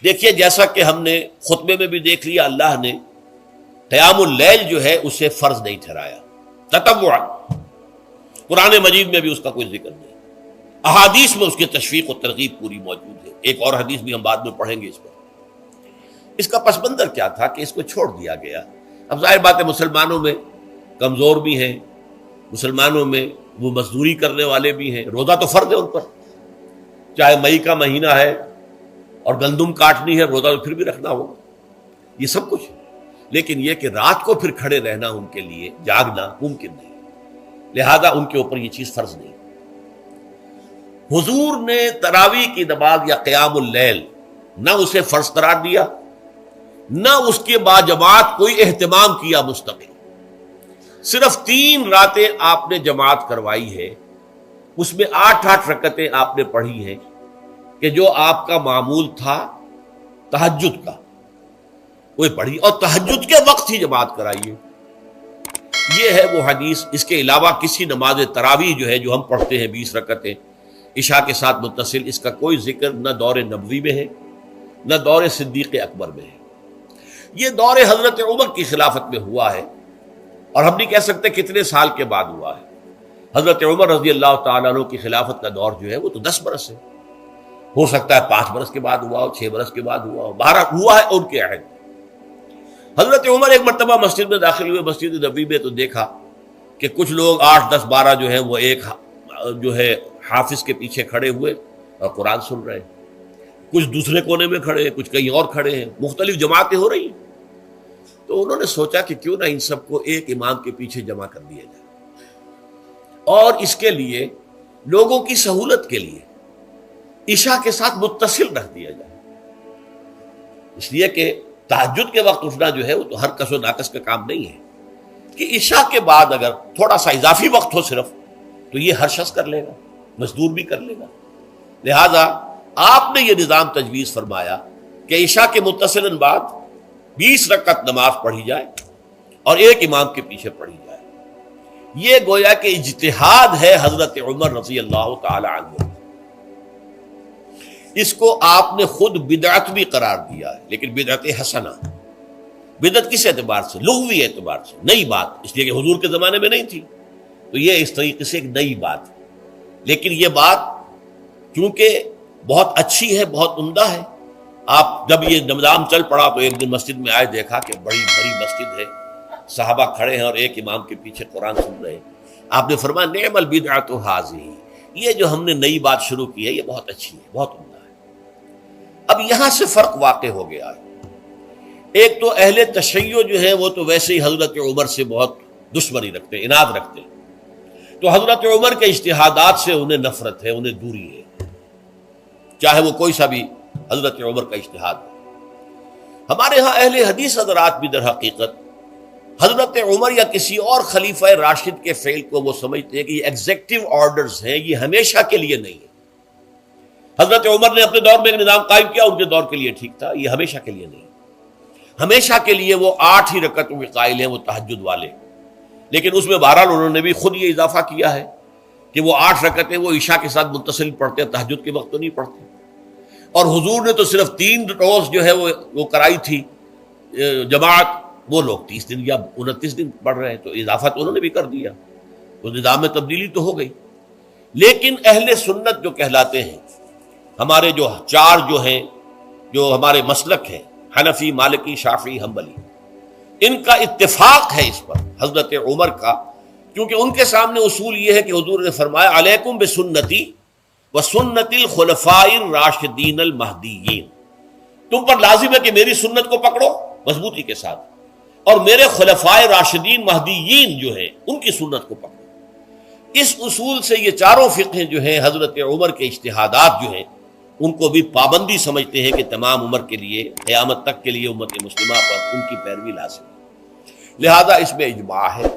دیکھیے جیسا کہ ہم نے خطبے میں بھی دیکھ لیا، اللہ نے قیام اللیل جو ہے اسے فرض نہیں ٹھہرایا تطوعا، قرآن مجید میں بھی اس کا کوئی ذکر نہیں، احادیث میں اس کی تشویق و ترغیب پوری موجود ہے۔ ایک اور حدیث بھی ہم بعد میں پڑھیں گے اس پر۔ اس کا پس منظر کیا تھا کہ اس کو چھوڑ دیا گیا۔ اب ظاہر بات ہے مسلمانوں میں کمزور بھی ہیں، مسلمانوں میں وہ مزدوری کرنے والے بھی ہیں، روزہ تو فرض ہے ان پر، چاہے مئی کا مہینہ ہے اور گندم کاٹنی ہے، روزہ تو پھر بھی رکھنا ہوگا، یہ سب کچھ، لیکن یہ کہ رات کو پھر کھڑے رہنا ان کے لیے، جاگنا ممکن نہیں، لہذا ان کے اوپر یہ چیز فرض نہیں۔ حضور نے تراویح کی نماز یا قیام اللیل نہ اسے فرض قرار دیا، نہ اس کے بعد جماعت کوئی اہتمام کیا مستقل، صرف 3 راتیں آپ نے جماعت کروائی ہے، اس میں 8 رکعتیں آپ نے پڑھی ہیں کہ جو آپ کا معمول تھا تہجد کا وہ پڑھی، اور تہجد کے وقت ہی جماعت کرائیے۔ یہ ہے وہ حدیث۔ اس کے علاوہ کسی نماز تراویح جو ہے جو ہم پڑھتے ہیں 20 رکعتیں عشاء کے ساتھ متصل، اس کا کوئی ذکر نہ دور نبوی میں ہے نہ دور صدیق اکبر میں ہے۔ یہ دور حضرت عمر کی خلافت میں ہوا ہے، اور ہم نہیں کہہ سکتے کتنے سال کے بعد ہوا ہے۔ حضرت عمر رضی اللہ تعالیٰ عنہ کی خلافت کا دور جو ہے وہ تو 10 برس ہے، ہو سکتا ہے 5 برس کے بعد ہوا ہو، 6 برس کے بعد ہوا ہو، 12 ہوا ہے ان کے عہد۔ حضرت عمر ایک مرتبہ مسجد میں داخل ہوئے، مسجد نبوی میں، تو دیکھا کہ کچھ لوگ 8 10 12 جو ہیں وہ ایک جو ہے حافظ کے پیچھے کھڑے ہوئے اور قرآن سن رہے ہیں، کچھ دوسرے کونے میں کھڑے ہیں، کچھ کہیں اور کھڑے ہیں، مختلف جماعتیں ہو رہی ہیں۔ تو انہوں نے سوچا کہ کیوں نہ ان سب کو ایک امام کے پیچھے جمع کر دیا جائے، اور اس کے لیے لوگوں کی سہولت کے لیے عشاء کے ساتھ متصل رکھ دیا جائے، اس لیے کہ تہجد کے وقت اٹھنا جو ہے وہ تو ہر کس و ناقص کا کام نہیں ہے، کہ عشاء کے بعد اگر تھوڑا سا اضافی وقت ہو صرف، تو یہ ہر شخص کر لے گا، مزدور بھی کر لے گا۔ لہذا آپ نے یہ نظام تجویز فرمایا کہ عشاء کے متصلاً بعد 20 رکعت نماز پڑھی جائے اور ایک امام کے پیچھے پڑھی جائے۔ یہ گویا کہ اجتہاد ہے حضرت عمر رضی اللہ تعالی عنہ، اس کو آپ نے خود بدعت بھی قرار دیا ہے، لیکن بدعت حسنہ۔ بدعت کس اعتبار سے؟ لغوی اعتبار سے، نئی بات، اس لیے کہ حضور کے زمانے میں نہیں تھی، تو یہ اس طریقے سے ایک نئی بات ہے، لیکن یہ بات چونکہ بہت اچھی ہے، بہت عمدہ ہے۔ آپ جب یہ نظام چل پڑا تو ایک دن مسجد میں آئے، دیکھا کہ بڑی بڑی مسجد ہے، صحابہ کھڑے ہیں اور ایک امام کے پیچھے قرآن سن رہے ہیں۔ آپ نے فرمایا نعم البدعۃ ھذہ، یہ جو ہم نے نئی بات شروع کی ہے یہ بہت اچھی ہے، بہت عمدہ ہے۔ اب یہاں سے فرق واقع ہو گیا ہے۔ ایک تو اہل تشیع جو ہے وہ تو ویسے ہی حضرت عمر سے بہت دشمنی رکھتے ہیں، عناد رکھتے ہیں، تو حضرت عمر کے اجتہادات سے انہیں نفرت ہے، انہیں دوری ہے، چاہے وہ کوئی سا بھی حضرت عمر کا اجتہاد ہے۔ ہمارے ہاں اہل حدیث حضرات بھی در حقیقت حضرت عمر یا کسی اور خلیفہ راشد کے فعل کو وہ سمجھتے ہیں کہ یہ ایگزیکٹو آرڈرز ہیں، یہ ہمیشہ کے لیے نہیں ہے۔ حضرت عمر نے اپنے دور میں ایک نظام قائم کیا، ان کے دور کے لیے ٹھیک تھا، یہ ہمیشہ کے لیے نہیں۔ ہمیشہ کے لیے وہ 8 ہی رکعتوں کے قائل ہیں، وہ تہجد والے، لیکن اس میں بہرحال انہوں نے بھی خود یہ اضافہ کیا ہے کہ وہ 8 رکعتیں وہ عشاء کے ساتھ متصل پڑھتے ہیں، تہجد کے وقت تو نہیں پڑھتے۔ اور حضور نے تو صرف 3 روز جو ہے وہ کرائی تھی جماعت، وہ لوگ 30 دن یا 29 دن پڑھ رہے ہیں، تو اضافہ تو انہوں نے بھی کر دیا، اس نظام میں تبدیلی تو ہو گئی۔ لیکن اہل سنت جو کہلاتے ہیں، ہمارے جو 4 جو ہیں، جو ہمارے مسلک ہیں، حنفی، مالکی، شافعی، حنبلی، ان کا اتفاق ہے اس پر حضرت عمر کا، کیونکہ ان کے سامنے اصول یہ ہے کہ حضور نے فرمایا علیکم بسنتی وسنت الخلفاء الراشدین المہدیین، تم پر لازم ہے کہ میری سنت کو پکڑو مضبوطی کے ساتھ، اور میرے خلفاء راشدین مہدیین جو ہیں ان کی سنت کو پکڑو۔ اس اصول سے یہ 4 فقہیں جو ہیں حضرت عمر کے اجتہادات جو ہیں ان کو بھی پابندی سمجھتے ہیں کہ تمام عمر کے لیے، قیامت تک کے لیے امت مسلمہ پر ان کی پیروی لازم ہے، لہذا اس میں اجماع ہے۔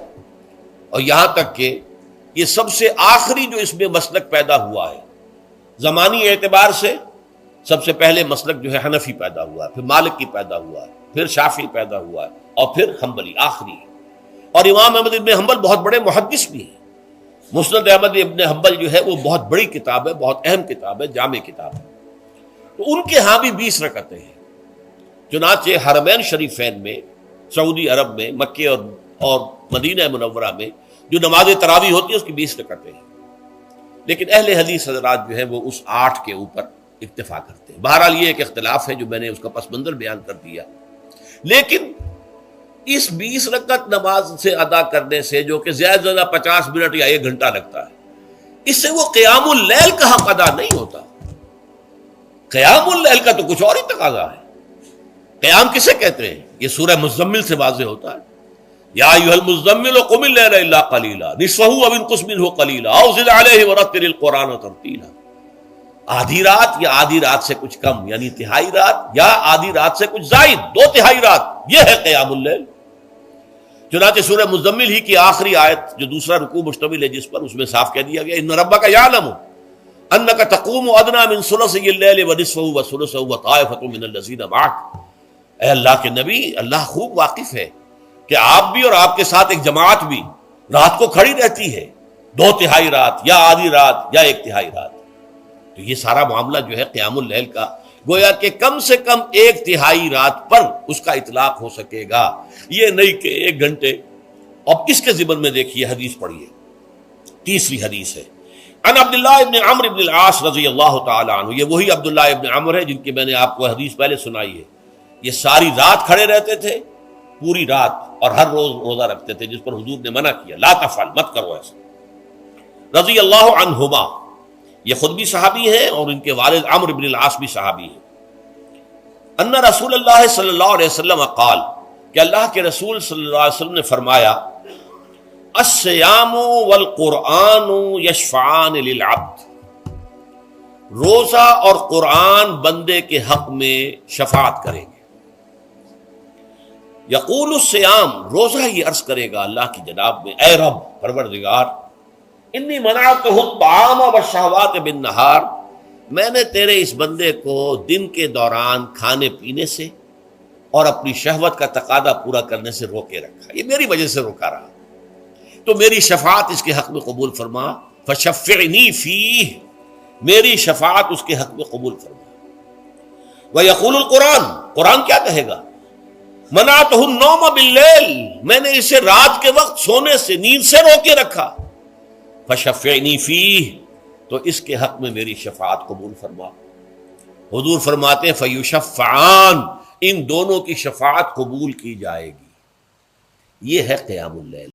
اور یہاں تک کہ یہ سب سے آخری جو اس میں مسلک پیدا ہوا ہے زمانی اعتبار سے، سب سے پہلے مسلک جو ہے حنفی پیدا ہوا ہے، پھر مالکی پیدا ہوا ہے، پھر شافعی پیدا ہوا ہے، اور پھر حنبلی آخری۔ اور امام احمد ابن حنبل بہت بڑے محدث بھی ہیں، مسند احمد ابن حنبل جو ہے وہ بہت بڑی کتاب ہے، بہت اہم کتاب ہے، جامع کتاب ہے۔ تو ان کے ہاں بھی 20 رکعتیں ہیں. چنانچہ حرمین شریفین میں، سعودی عرب میں، مکے اور مدینہ منورہ میں جو نماز تراویح ہوتی ہے اس کی 20 رکعتیں ہیں. لیکن اہل حدیث حضرات جو ہیں وہ اس 8 کے اوپر اکتفا کرتے ہیں. بہرحال یہ ایک اختلاف ہے جو میں نے اس کا پس منظر بیان کر دیا. لیکن اس 20 رکعت نماز سے ادا کرنے سے، جو کہ زیادہ سے زیادہ 50 منٹ یا 1 گھنٹہ لگتا ہے، اس سے وہ قیام اللیل کا حق ادا نہیں ہوتا. قیام اللیل کا تو کچھ اور ہی تقاضا ہے. قیام کسے کہتے ہیں؟ یہ سورہ مزمل سے واضح ہوتا ہے. یا ایھا المزمل قم اللیل الا قلیلا نصفہ او انقص منہ قلیلا او زد علیہ ورتل القرآن ترتیلا. آدھی رات یا آدھی رات سے کچھ کم، یعنی تہائی رات، یا آدھی رات سے کچھ زائد، 2/3 رات، یہ ہے قیام اللیل. چنانچہ سورہ مزمل ہی کی آخری آیت جو دوسرا رکوع مشتمل ہے جس پر، اس میں صاف کہہ دیا گیا ان ربک یعلم انک تقوم ادنی من ثلثی اللیل ونصفہ وثلثہ وطائفۃ من الذین معک. اے اللہ کے نبی، اللہ خوب واقف ہے کہ آپ بھی اور آپ کے ساتھ ایک جماعت بھی رات کو کھڑی رہتی ہے، 2/3 رات یا آدھی رات یا 1/3 رات. تو یہ سارا معاملہ جو ہے قیام اللیل کا، گویا کہ کم سے کم 1/3 رات پر اس کا اطلاق ہو سکے گا، یہ نہیں کہ 1 گھنٹے. اب اس کے ضمن میں دیکھیے حدیث پڑھیے. تیسری حدیث ہے ان عبداللہ ابن عمرو ابن العاص رضی اللہ تعالی عنہ. یہ وہی عبداللہ ابن عمرو ہے جن کی میں نے آپ کو حدیث پہلے سنائی ہے. یہ ساری رات کھڑے رہتے تھے، پوری رات، اور ہر روز روزہ رکھتے تھے، جس پر حضور نے منع کیا، لا تفعل، مت کرو ایسا. رضی اللہ عنہما، یہ خود بھی صحابی ہیں اور ان کے والد عمرو بن العاص بھی صحابی ہیں. ان رسول اللہ صلی اللہ علیہ وسلم قال، کہ اللہ کے رسول صلی اللہ علیہ وسلم نے فرمایا الصیام والقرآن یشفعان للعبد. روزہ اور قرآن بندے کے حق میں شفاعت کریں گے. یقول الصیام، روزہ یہ عرض کرے گا اللہ کی جناب میں، اے رب پروردگار، انی منعتہ الطعام والشہوات بالنہار، میں نے تیرے اس بندے کو دن کے دوران کھانے پینے سے اور اپنی شہوت کا تقاضا پورا کرنے سے روکے رکھا، یہ میری وجہ سے روکا رہا، تو میری شفاعت اس کے حق میں قبول فرما. فشفعنی فیہ، میری شفاعت اس کے حق میں قبول فرما. ویقول القرآن، قرآن کیا کہے گا؟ منعتہ النوم باللیل، میں نے اسے رات کے وقت سونے سے، نیند سے روکے رکھا. فشفعنی فیہ، تو اس کے حق میں میری شفاعت قبول فرما. حضور فرماتے ہیں فیشفعان، ان دونوں کی شفاعت قبول کی جائے گی. یہ ہے قیام اللیل.